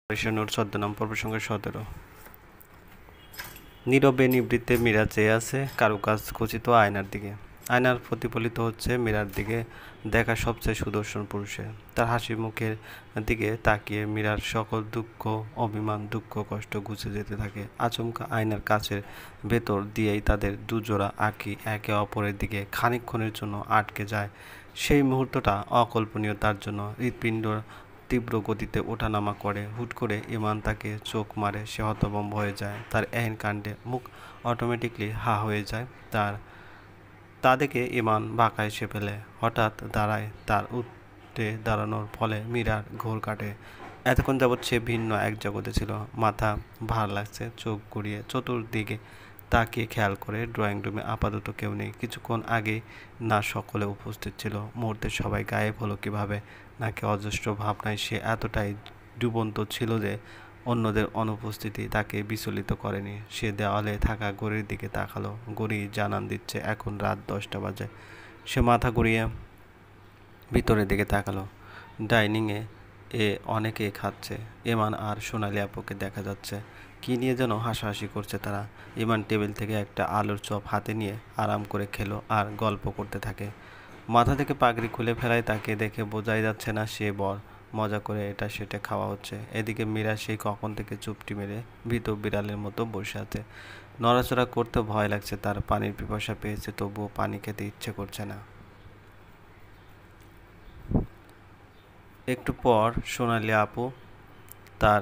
নূর ছদ্মনাম পর্ব সংখ্যা 17। নীরবে নিবৃত্তে মীরা চেয়ে আছে কারুকাজ খচিত আয়নার দিকে। আয়নার প্রতিফলিত হচ্ছে মীরার দিকে দেখা সবচেয়ে সুদর্শন পুরুষে। তার হাসি মুখের দিকে তাকিয়ে মীরার সকল দুঃখ, অভিমান, দুঃখ, কষ্ট ঘুচে যেতে থাকে। আচমকা আয়নার কাছের ভেতর দিয়েই তাদের দুজোড়া আঁখি একে অপরের দিকে খানিকক্ষণের জন্য আটকে যায়। সেই মুহূর্তটা অকল্পনীয় তার জন্য। হৃৎপিণ্ড তীব্র গতিতে ওঠানামা করে। হুট করে ইমান তাকে চোখ মারে। সে হতভম্ব হয়ে যায়। তার এহেন কাণ্ডে মুখ অটোমেটিকলি হা হয়ে যায়। তা দেখে ইমান বাঁকা হেসে ফেলে। হঠাৎ দাঁড়ায়। তার উঠে দাঁড়ানোর ফলে মীরার ঘোর কাটে। এতক্ষণ যাবৎ সে ভিন্ন এক জগতে ছিল। মাথা ভার লাগছে। চোখ ঘুরিয়ে চতুর্দিকে তাকিয়ে খেয়াল করে ড্রয়িং রুমে আপাতত কেউ নেই। কিছুক্ষণ আগে না সকলে উপস্থিত ছিল, মুহূর্তে সবাই গায়েব হলো কীভাবে? নাকি অজস্র ভাবনায় সে এতটাই ডুবন্ত ছিল যে অন্যদের অনুপস্থিতি তাকে বিচলিত করেনি। সে দেওয়ালে থাকা ঘড়ির দিকে তাকালো। ঘড়ি জানান দিচ্ছে এখন রাত 10টা বাজে। সে মাথা ঘুরিয়ে ভিতরের দিকে তাকালো। ডাইনিংয়ে অনেকে খাচ্ছে। ইমান আর সোনালি আপুকে দেখা যাচ্ছে। কী নিয়ে যেন হাসাহাসি করছে তারা। ইমান টেবিল থেকে একটা আলুর চপ হাতে নিয়ে আরাম করে খেলো আর গল্প করতে থাকে। মাথা থেকে পাগড়ি খুলে ফেলায় তাকে দেখে বোঝাই যাচ্ছে না সে বর। মজা করে এটা সেটা খাওয়া হচ্ছে। এদিকে মীরা সেই কখন থেকে চুপটি মেরে ভীত বিড়ালের মতো বসে আছে। নড়াচড়া করতে ভয় লাগছে তার। পানির পিপাসা পেয়েছে, তবুও পানি খেতে ইচ্ছে করছে না। একটু পর সোনালি আপু তার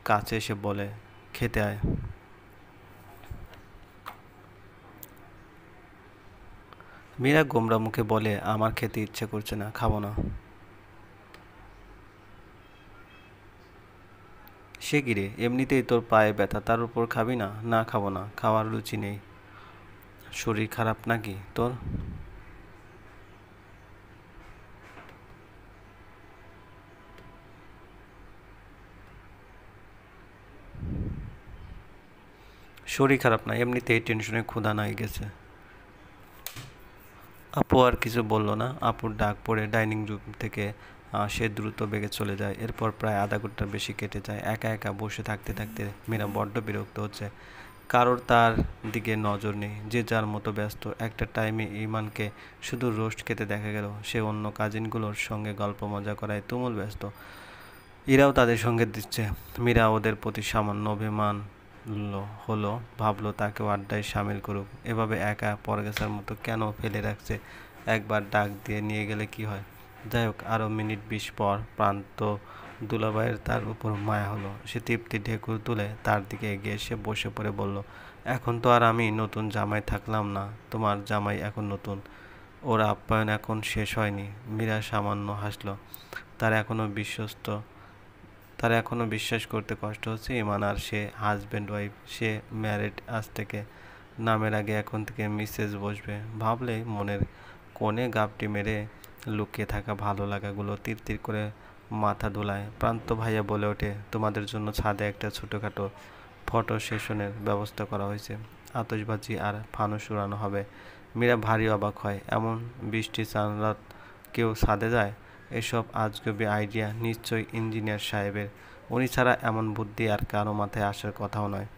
কাছে এসে বলে, খেতে আয়। মীরা গোমরা মুখে বলে, আমার খেতে ইচ্ছে করছে না, খাবো না। সে কি রে, এমনিতেই তোর পায়ে ব্যথা, তার উপর খাবি না? না, খাবো না, খাওয়ার রুচি নেই। শরীর খারাপ নাকি তোর? শরীর খারাপ না, এমনিতেই টেনশনে ক্ষুধা নাই গেছে। আপু আর কিছু বলল না। আপুর ডাক পড়ে ডাইনিং রুম থেকে সে দ্রুত বেগে চলে যায়। এরপর প্রায় আধা ঘন্টার বেশি কেটে যায়। একা একা বসে থাকতে থাকতে মীরা বড্ড বিরক্ত হচ্ছে। কারোর তার দিকে নজর নেই, যে যার মতো ব্যস্ত। একটা টাইমে ইমানকে শুধু রোস্ট খেতে দেখা গেল। সে অন্য কাজিনগুলোর সঙ্গে গল্প মজা করায় তুমুল ব্যস্ত। এরাও তাদের সঙ্গে দিচ্ছে। মীরা ওদের প্রতি সামান্য অভিমান হলো, ভাবলো তাকেও আড্ডায় সামিল করুক। এভাবে একা পরগাছার মতো কেন ফেলে রাখছে? একবার ডাক দিয়ে নিয়ে গেলে কি হয়? যাই হোক, আরও মিনিট 20 পর প্রান্ত দুলাভাইয়ের তার উপর মায়া হলো। সে তৃপ্তি ঢেকুর তুলে তার দিকে এগিয়ে এসে বসে পড়ে বলল, এখন তো আর আমি নতুন জামাই থাকলাম না, তোমার জামাই এখন নতুন। ওর আপ্যায়ন এখন শেষ হয়নি। মীরা সামান্য হাসল। তার এখনও বিশ্বাস করতে কষ্ট হচ্ছে ইমান আর সে হাজব্যান্ড ওয়াইফ। সে ম্যারিড আজ থেকে। নামের আগে এখন থেকে মিসেস বসবে। ভাবলেই মনের কোণে গাপটি মেরে লুকিয়ে থাকা ভালো লাগাগুলো তিরতির করে মাথা দোলায়। প্রান্ত ভাইয়া বলে ওঠে, তোমাদের জন্য ছাদে একটা ছোটোখাটো ফটো সেশনের ব্যবস্থা করা হয়েছে। আতশবাজি আর ফানুস উড়ানো হবে। মীরা ভারী অবাক হয়। এমন বৃষ্টি চান রাত কেউ ছাদে যায়? এসব আজগুবি আইডিয়া নিশ্চয়ই ইঞ্জিনিয়ার সাহেবের। উনি ছাড়া এমন বুদ্ধি আর কারো মাথায় আসার কথাও নয়।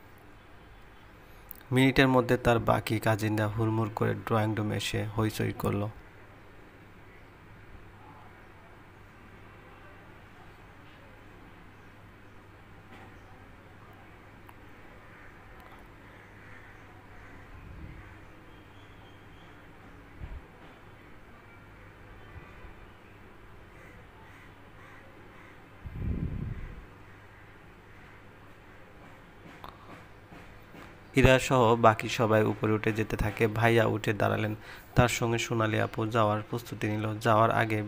মিনিটের মধ্যে তার বাকি কাজিনরা হুড়মুড় করে ড্রয়িং রুমে এসে হইচই করল। ইরাসহ বাকি সবাই উপরে উঠে যেতে থাকে। ভাইয়া উঠে দাঁড়ালেন। তার সঙ্গে সোনালি আপু যাওয়ার প্রস্তুতি নিল। যাওয়ার আগে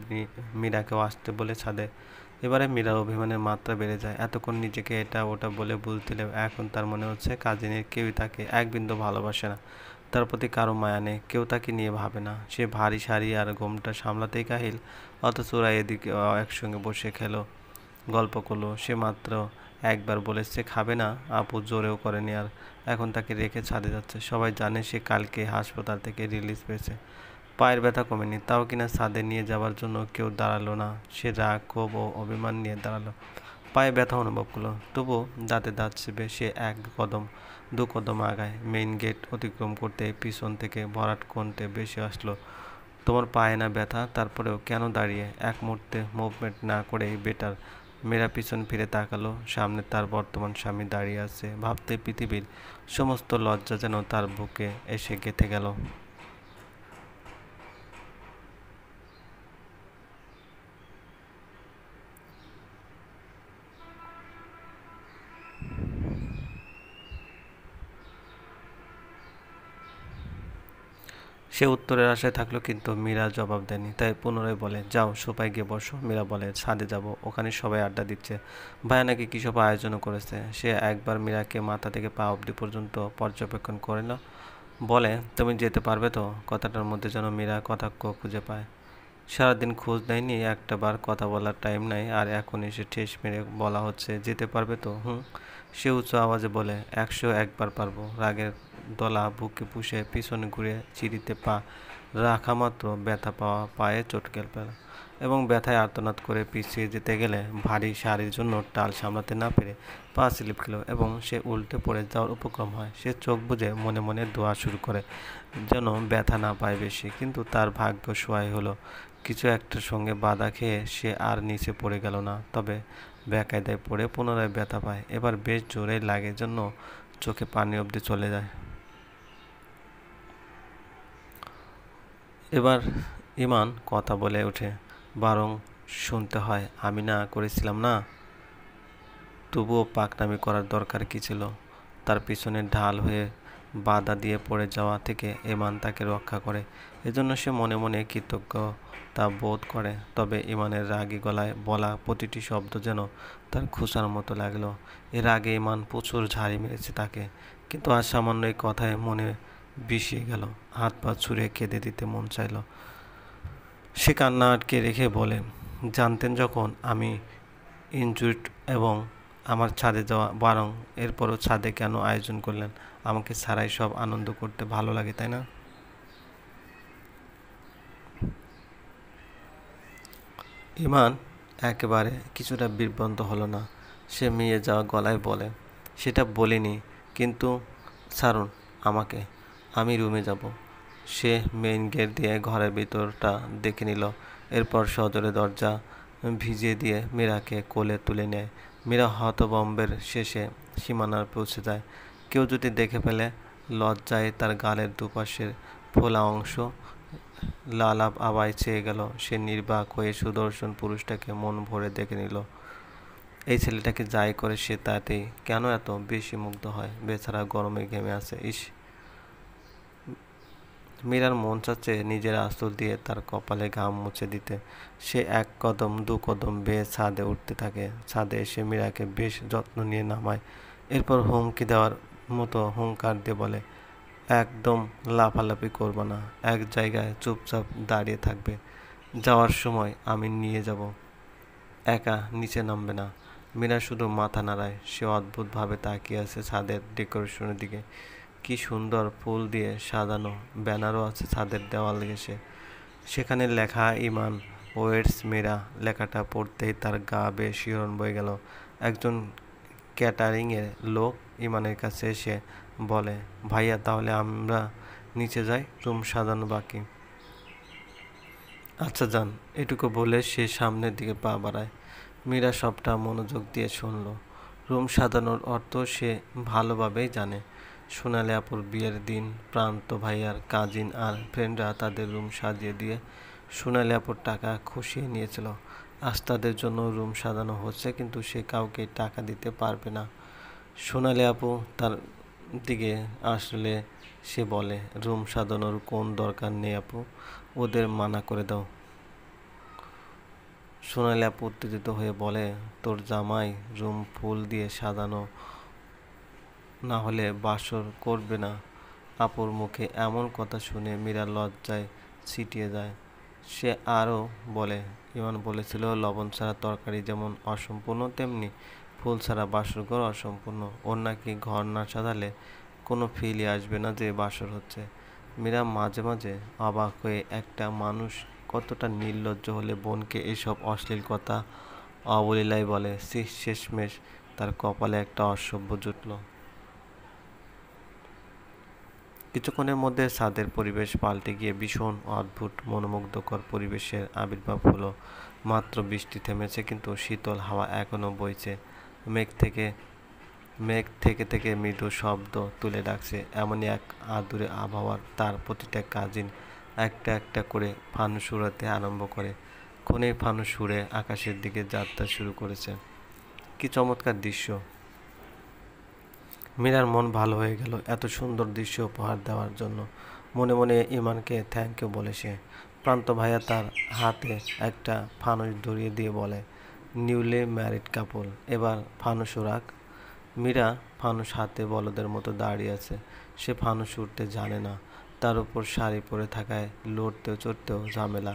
মীরাকেও আসতে বলে ছাদে। এবারে মীরার অভিমানের মাত্রা বেড়ে যায়। এতক্ষণ নিজেকে এটা ওটা বলে বুঝ দিলেও এখন তার মনে হচ্ছে কাজিনের কেউই তাকে এক বিন্দু ভালোবাসে না। তার প্রতি কারো মায়া নেই। কেউ তাকে নিয়ে ভাবে না। সে ভারী শাড়ি আর ঘোমটা সামলাতেই কাহিল। অথচ ওরা এদিকে একসঙ্গে বসে খেলো, গল্প করলো। সে মাত্র একবার বলেছে খাবে না, আপু জোরেও করেনি। আর এখন তাকে রেখে ছাদে যাচ্ছে। সবাই জানে সে কালকে হাসপাতাল থেকে রিলিজ পেয়েছে। পায়ের ব্যথা কমেনি, তাও কিনা ছাদে নিয়ে যাওয়ার জন্য কেউ দাঁড়ালো না। সে রাগ, ক্ষোভ ও অভিমান নিয়ে দাঁড়ালো। পায়ে ব্যথা অনুভব করলো, তবুও দাঁতে দাঁত চেপে সে এক কদম দু কদম আগায়। মেইন গেট অতিক্রম করতে পিছন থেকে ভরাট কণ্ঠে ভেসে আসলো, তোমার পায়ে না ব্যথা? তারপরেও কেন দাঁড়িয়ে? এক মুহূর্তে মুভমেন্ট না করেই বেটার। মীরা পিছন ফিরে তাকালো, সামনে তার বর্তমান স্বামী দাঁড়িয়ে আছে। ভাবতে পৃথিবীর সমস্ত লজ্জা যেন তার বুকে এসে গেঁথে গেল। সে উত্তরের আশায় থাকলো, কিন্তু মীরা জবাব দেয়নি। তাই পুনরায় বলে, যাও সোফায় গিয়ে বসো। মীরা বলে, ছাদে যাব, ওখানে সবাই আড্ডা দিচ্ছে, ভাইয়া নাকি কী সব আয়োজনও করেছে। সে একবার মীরাকে মাথা থেকে পা অবধি পর্যন্ত পর্যবেক্ষণ করল, বলে, তুমি যেতে পারবে তো? কথাটার মধ্যে যেন মীরা কটাক্ষ খুঁজে পায়। সারাদিন খোঁজ নেয়নি, একটা বার কথা বলার টাইম নাই, আর এখন এসে ঠেস মেরে বলা হচ্ছে যেতে পারবে তো? হুম। সে উঁচু আওয়াজে বলে, 101বার পারবো। রাগের দলা বুকে পুষে পিছনে ঘুরে চিরিতে পা রাখা মাত্র ব্যথা পাওয়া পায়ে চটকে পেল, এবং ব্যথায় আর্তনাদ করে পিছিয়ে যেতে গেলে ভারী শাড়ির জন্য টাল সামলাতে না পেরে পা স্লিপ খেল এবং সে উল্টে পড়ে যাওয়ার উপক্রম হয়। সে চোখ বুজে মনে মনে দোয়া শুরু করে, যেন ব্যথা না পায় বেশি। কিন্তু তার ভাগ্য সহায় হলো, কিছু একটার সঙ্গে বাধা খেয়ে সে আর নিচে পড়ে গেল না, তবে বেকায়দায় পড়ে পুনরায় ব্যথা পায়। এবার বেশ জোরে লাগে, জন্য চোখে পানি অবধি চলে যায়। এবার ইমান কথা বলে ওঠে, বরং শুনতে হয়, আমি না করেছিলাম না? তবুও পাকনামি করার দরকার কী ছিল? তার পিছনে ঢাল হয়ে বাধা দিয়ে পড়ে যাওয়া থেকে ইমান তাকে রক্ষা করে, এজন্য সে মনে মনে কৃতজ্ঞতা বোধ করে। তবে ইমানের রাগী গলায় বলা প্রতিটি শব্দ যেন তার খোঁচার মতো লাগলো। এর আগে ইমান প্রচুর ঝাড়ি মেরেছে তাকে, কিন্তু আজ সামান্য এই কথায় মনে বিষিয়ে গেল, হাত পা ছুঁড়ে কেঁদে দিতে মন চাইল। সে কান্না আটকে রেখে বলে, জানতেন যখন আমি ইনজুরিড এবং আমার ছাদে যাওয়া, বরং এরপরও ছাদে কেন আয়োজন করলেন? আমাকে ছাড়াই সব আনন্দ করতে ভালো লাগে, তাই না? ইমান একেবারে কিছুটা বিভ্রান্ত হলো না। সে মিয়ে যাওয়া গলায় বলে, সেটা বলিনি, কিন্তু ছাড়ুন আমাকে, আমি রুমে যাব। সে মেইন গেট দিয়ে ঘরের ভিতরটা দেখে নিল, এরপর সজোরে দরজা ভিজিয়ে দিয়ে মীরাকে কোলে তুলে নেয়। মীরা হতভম্বের শেষে সীমানার পৌঁছে যায়। কেউ যদি দেখে ফেলে, লজ্জায় তার গালের দুপাশের ফোলা অংশ লাল আবায় চেয়ে গেল। সে নির্বাক হয়ে সুদর্শন পুরুষটাকে মন ভরে দেখে নিল। এই ছেলেটাকে যাই করে সে তাতেই কেন এত বেশি মুগ্ধ হয়? বেচারা গরমে ঘেমে আছে। ইস, মীরার মন চাচ্ছে নিজের আঁচল দিয়ে তার কপালে ঘাম মুছে দিতে। সে এক কদম দু কদম বেয়ে ছাদে উঠতে থাকে। ছাদে এসে মীরাকে বেশ যত্ন নিয়ে নামায়, এরপর হুমকি দেওয়ার মতো হুঙ্কার দিয়ে বলে, একদম লাফালাফি করবে না, এক জায়গায় চুপচাপ দাঁড়িয়ে থাকবে। যাওয়ার সময় আমি নিয়ে যাব, একা নিচে নামবে না। মীরা শুধু মাথা নাড়ায়। সে অদ্ভুতভাবে তাকিয়ে আছে ছাদের ডেকোরেশনের দিকে। কি সুন্দর ফুল দিয়ে সাজানো ব্যানারও আছে ছাদের দেওয়াল ঘেঁষে, সেখানে লেখা ইমান ওয়েটস মীরা। লেখাটা পড়তেই তার গা বেয়ে শিহরণ বয়ে গেল। একজন ক্যাটারিংয়ের লোক ইমানের কাছে এসে বলে, ভাইয়া তাহলে আমরা নিচে যাই, রুম সাজানো বাকি। আচ্ছা যান, এটুকু বলে সে সামনের দিকে পা বাড়ায়। মীরা সবটা মনোযোগ দিয়ে শুনল। রুম সাজানোর অর্থ সে ভালোভাবেই জানে। সোনালি আপুর বিয়ের দিন প্রান্ত ভাইয়ার কাজিন আর ফ্রেন্ডরা তাদের রুম সাজিয়ে দিয়ে সোনালি আপুর টাকা খসিয়ে নিয়েছিল। আজ তাদের জন্য রুম সাজানো হচ্ছে, কিন্তু সে কাউকে টাকা দিতে পারবে না। সোনালি আপু তার দিকে আসলে সে বলে, রুম সাজানোর কোন দরকার নেই আপু, ওদের মানা করে দাও। সোনালি আপু উত্তেজিত হয়ে বলে, তোর জামাই রুম ফুল দিয়ে সাজানো না হলে বাসর করবে না? আপুর মুখে এমন কথা শুনে মীরা লজ্জায় ছিটিয়ে যায়। সে আরও বলে, ইমান বলেছিল লবণ ছাড়া তরকারি যেমন অসম্পূর্ণ, তেমনি ফুল ছাড়া বাসরঘর অসম্পূর্ণ। ওর নাকি ঘর না সাজালে কোনো ফিলই আসবে না যে বাসর হচ্ছে। মীরা মাঝে মাঝে অবাক হয়ে, একটা মানুষ কতটা নির্লজ্জ হলে বোনকে এসব অশ্লীল কথা অবলীলায় বলে, শেষমেশ তার কপালে একটা অসভ্য জুটল। কিছুক্ষণের মধ্যে ছাদের পরিবেশ পাল্টে গিয়ে ভীষণ অদ্ভুত মনোমুগ্ধকর পরিবেশের আবির্ভাব হলো। মাত্র বৃষ্টি থেমেছে, কিন্তু শীতল হাওয়া এখনও বইছে। মেঘ থেকে মেঘ থেকে থেকে মৃদু শব্দ তুলে ডাকছে। এমনই এক আদুরে আবহাওয়ার তার প্রতিটা কাজিন একটা একটা করে ফানুস উড়াতে আরম্ভ করে। ক্ষণেই ফানুস উড়ে আকাশের দিকে যাত্রা শুরু করেছে। কি চমৎকার দৃশ্য! মীরার মন ভালো হয়ে গেল এত সুন্দর দৃশ্য উপহার দেওয়ার জন্য। মনে মনে ইমানকে থ্যাংক ইউ বলে সে। প্রান্ত ভাইয়া তার হাতে একটা ফানুস ধরিয়ে দিয়ে বলে, নিউলি ম্যারিড কাপল, এবার ফানুস রাখ। মীরা ফানুস হাতে বলদের মতো দাঁড়িয়ে আছে। সে ফানুস উঠতে জানে না, তার উপর শাড়ি পরে থাকায় লড়তেও চড়তেও ঝামেলা।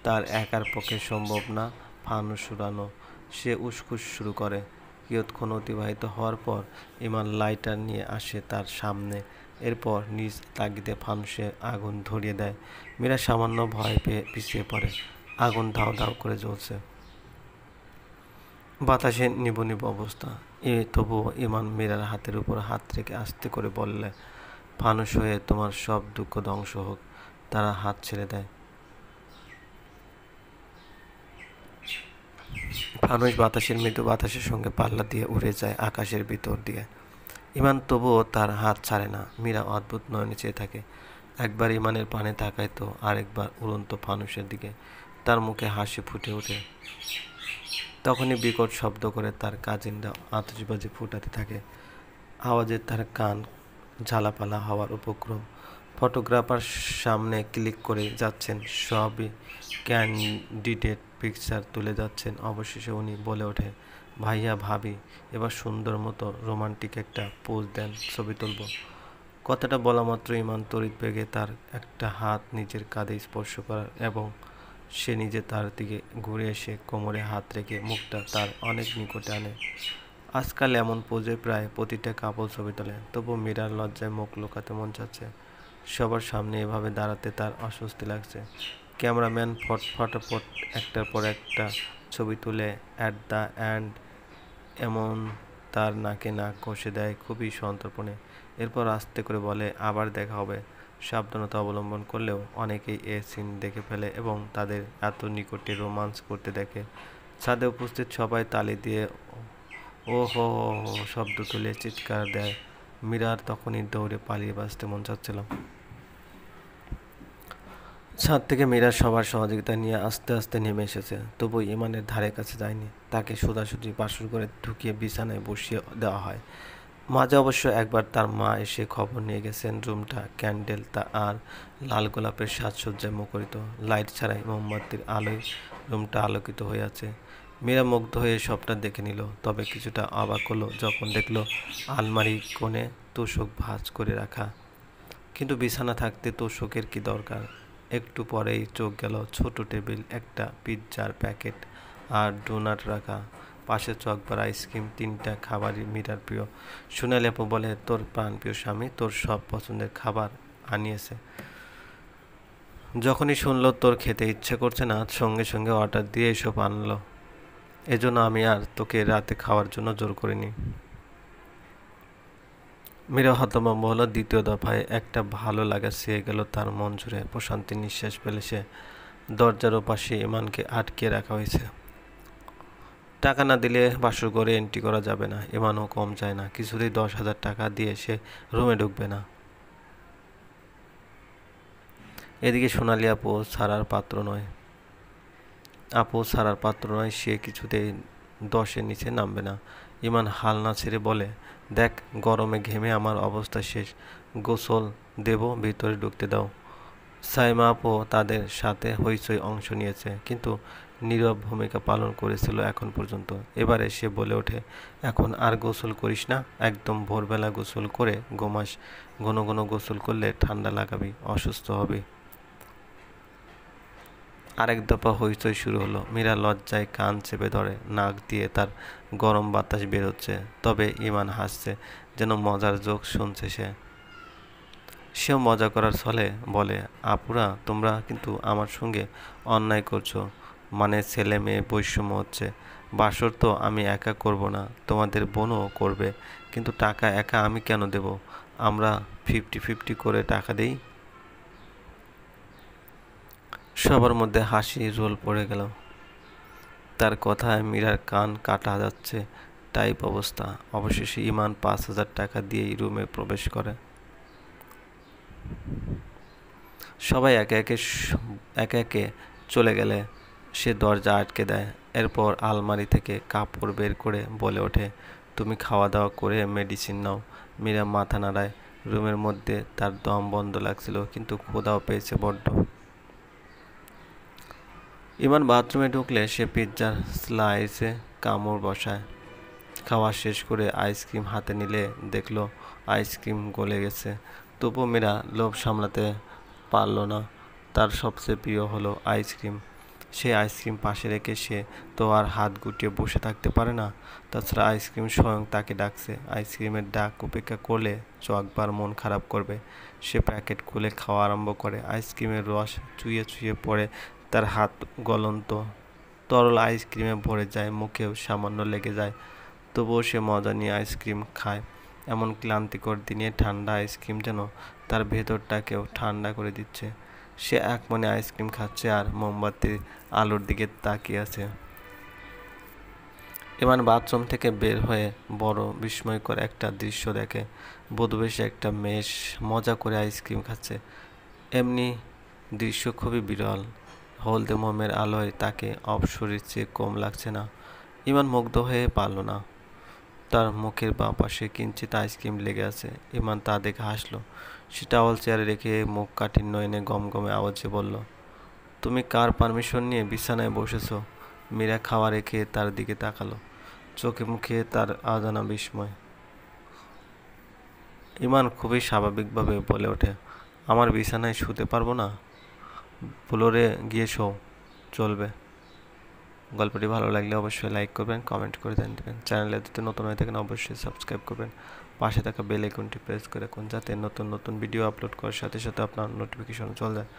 তার একার পক্ষে সম্ভব না ফানুস উড়ানো। সে উসখুস শুরু করে। কিয়ৎক্ষণ অতিবাহিত হওয়ার পর ইমান লাইটার নিয়ে আসে তার সামনে। এরপর নিজ তাগিদে ফানুসে আগুন ধরিয়ে দেয়। মীরা সামান্য ভয় পেয়ে পিছিয়ে পড়ে। আগুন ধাউ ধাউ করে জ্বলছে। বাতাসে নিবু নিবু অবস্থা। তবুও ইমান মীরার হাতের উপর হাত রেখে আস্তে করে বললে, ফানুস হয়ে তোমার সব দুঃখ ধ্বংস হোক। তারা হাত ছেড়ে দেয়। ফানুস বাতাসের মৃদু বাতাসের সঙ্গে পাল্লা দিয়ে উড়ে যায় আকাশের ভিতর দিয়ে। ইমান তবুও তার হাত ছাড়ে না। মীরা অদ্ভুত নয়নে চেয়ে থাকে। একবার ইমানের পানে তাকায় তো আরেকবার উড়ন্ত ফানুসের দিকে। তার মুখে হাসি ফুটে ওঠে। তখনই বিকট শব্দ করে তার কাজিনরা আতশবাজি ফুটাতে থাকে। আওয়াজে তার কান ঝালাপালা হওয়ার উপক্রম। ফটোগ্রাফার সামনে ক্লিক করে যাচ্ছেন, সবই ক্যান্ডিডেট পিকচার তুলে যাচ্ছেন। অবশেষে উনি বলে ওঠে, ভাইয়া ভাবি, এবার সুন্দর মতো রোমান্টিক একটা পোজ দেন, ছবি তুলব। কথাটা বলা মাত্র ইমান তড়িৎ বেগে তার একটা হাত নিজের কাঁধে স্পর্শ করার এবং সে নিজে তার দিকে ঘুরে এসে কোমরে হাত রেখে মুখটা তার অনেক নিকটে আনে। আজকাল এমন পোজে প্রায় প্রতিটা কাপল ছবি তোলে, তবু মীরার লজ্জায় মুখ লুকাতে মন চাচ্ছে। সবার সামনে এভাবে দাঁড়াতে তার অস্বস্তি লাগছে। ক্যামেরাম্যান ফটাফট একটার পর একটা ছবি তুলে অ্যাট দ্য এন্ড এমন তার নাকে নাক ঘষে দেয় খুবই সন্তর্পণে। এরপর আস্তে করে বলে, আবার দেখা হবে। সাবধানতা অবলম্বন করলেও অনেকেই এ সিন দেখে ফেলে এবং তাদের এত নিকটে রোমান্স করতে দেখে। ছাদে উপস্থিত সবাই তালি দিয়ে ও হো শব্দ তুলে চিৎকার দেয়। মীরার তখনই দৌড়ে পালিয়ে বাঁচতে মন চাচ্ছিল। ছাদ থেকে মীরা সবার সহযোগিতা নিয়ে আস্তে আস্তে নেমে এসেছে, তবু ইমানের ধারে কাছে যায়নি। তাকে সোজাসুজি বাসর করে ঢুকিয়ে বিছানায় বসিয়ে দেওয়া হয়। মাঝে অবশ্য একবার তার মা এসে খবর নিয়ে গেছেন রুমটা ক্যান্ডেল আর লাল গোলাপের সাজসজ্জায় মুখরিত। লাইট ছাড়াই মোমবাতির আলোয় রুমটা আলোকিত হয়ে আছে। মীরা মুগ্ধ হয়ে সবটা দেখে নিল, তবে কিছুটা অবাক হলো যখন দেখলো আলমারি কোণে তোশক ভাঁজ করে রাখা। কিন্তু বিছানা থাকতে তোশকের কি দরকার? একটু পরেই চোখ গেল ছোট টেবিল, একটা পিৎজার প্যাকেট আর ডোনাট রাখা। পাশে চকবার আইসক্রিম, তিনটা খাবারই মীরার প্রিয়। সোনালি আপু বলে, তোর প্রাণপ্রিয় স্বামী তোর সব পছন্দের খাবার আনিয়েছে। যখনই শুনলো তোর খেতে ইচ্ছে করছে না, সঙ্গে সঙ্গে অর্ডার দিয়ে এসব আনলো। এজন্য আমি আর তোকে রাতে খাওয়ার জন্য জোর করিনি। মীরা হতভম্ব হলো। দ্বিতীয় দফায় একটা ভালো লাগা ছেয়ে গেল তার মন জুড়ে। প্রশান্তির নিঃশ্বাস ফেলে সে দরজার ওপাশে ইমানকে আটকিয়ে রাখা হয়েছে। টাকা না দিলে বাসর ঘরে এন্ট্রি করা যাবে না। ইমানও কম চায় না, কিছুতেই 10,000 টাকা দিয়ে সে রুমে ঢুকবে না। এদিকে সোনালি আপু ছাড়ার পাত্র নয়। সে কিছুতেই 10-এর নিচে নামবে না। ইমান হাল না ছেড়ে বলে, দেখ গরমে ঘেমে আমার অবস্থা শেষ, গোসল দেব, ভিতরে ঢুকতে দাও। সাইমা আপু তাদের সাথে হইচই অংশ নিয়েছে, কিন্তু নীরব ভূমিকা পালন করেছিল এখন পর্যন্ত। এবারে সে বলে ওঠে, এখন আর গোসল করিস না, একদম ভোরবেলা গোসল করে ঘুমাস। ঘন ঘন গোসল করলে ঠান্ডা লাগাবি, অসুস্থ হবি। আরেক দফা হইচই শুরু হলো। মীরা লজ্জায় কান চেপে ধরে, নাক দিয়ে তার গরম বাতাস বের হচ্ছে। তবে ইমান হাসছে, যেন মজার জোক শুনছে সে। সেও মজা করার ছলে বলে, আপুরা তোমরা কিন্তু আমার সঙ্গে অন্যায় করছো, মানে ছেলে মেয়ে বৈষম্য হচ্ছে। বাসর তো আমি একা করব না, তোমাদের বোনও করবে, কিন্তু টাকা একা আমি কেন দেব? আমরা 50-50 করে টাকা দেই। সবার মধ্যে হাসি রোল পড়ে গেল। তার কথায় মীরার কান কাটা যাচ্ছে টাইপ অবস্থা। অবশেষে ইমান 5,000 টাকা দিয়েই রুমে প্রবেশ করে। সবাই একে একে চলে গেলে সে দরজা আটকে দেয়। এরপর আলমারি থেকে কাপড় বের করে বলে ওঠে, তুমি খাওয়া দাওয়া করে মেডিসিন নাও। মীরা মাথা নাড়ায়। রুমের মধ্যে তার দম বন্ধ লাগছিল, কিন্তু ক্ষুধাও পেয়েছে বড্ড। ইমান বাথরুমে ঢুকলে সে পিৎজার স্লাইসে কামড় বসায়। খাওয়া শেষ করে আইসক্রিম হাতে নিলে দেখলো আইসক্রিম গলে গেছে। তবু মীরা লোভ সামলাতে পারল না। তার সবচেয়ে প্রিয় হলো আইসক্রিম। সে আইসক্রিম পাশে রেখে সে তো আর হাত গুটিয়ে বসে থাকতে পারে না। তাছাড়া আইসক্রিম স্বয়ং তাকে ডাকছে। আইসক্রিমের ডাক উপেক্ষা করলে একবার মন খারাপ করবে। সে প্যাকেট খুলে খাওয়া আরম্ভ করে। আইসক্রিমের রস চুইয়ে চুইয়ে পড়ে তার হাত। গলন্ত তরল আইসক্রিমে ভরে যায়, মুখেও সামান্য লেগে যায়। তবুও সে মজা নিয়ে আইসক্রিম খায়। এমন ক্লান্তিকর দিনে ঠান্ডা আইসক্রিম যেন তার ভেতরটাকেও ঠান্ডা করে দিচ্ছে। সে এক মনে আইসক্রিম খাচ্ছে আর মোমবাতির আলোর দিকে তাকিয়ে আছে। ইমান বাথরুম থেকে বের হয়ে বড় বিস্ময়কর একটা দৃশ্য দেখে। বধূবেশে একটা মেয়ে মজা করে আইসক্রিম খাচ্ছে। এমনি দৃশ্য খুবই বিরল। হলদে মোমের আলোয় তাকে অপসরীর চেয়ে কম লাগছে না। ইমান মুগ্ধ হয়ে পারল না। তার মুখের বাঁ পাশে কিঞ্চিত আইসক্রিম লেগে আছে। ইমান তা দেখে হাসল। সে টাওয়াল চেয়ারে রেখে মুখ কাঠিন্য এনে গমগমে আওয়াজে বলল, তুমি কার পারমিশন নিয়ে বিছানায় বসেছো? মীরা খাওয়া রেখে তার দিকে তাকালো। চোখে মুখে তার অজানা বিস্ময়। ইমান খুবই স্বাভাবিকভাবে বলে ওঠে, আমার বিছানায় শুতে পারবো না? ফ্লোরে গিয়ে শো, চলবে। গল্পটি ভালো লাগলে অবশ্যই লাইক করবেন, কমেন্ট করে দেবেন। চ্যানেলে যদি নতুন হয়ে থাকেন অবশ্যই সাবস্ক্রাইব করবেন। পাশে থাকা বেল আইকনটি প্রেস করে রাখুন, যাতে নতুন নতুন ভিডিও আপলোড করার সাথে সাথে আপনার নোটিফিকেশন চলে যায়।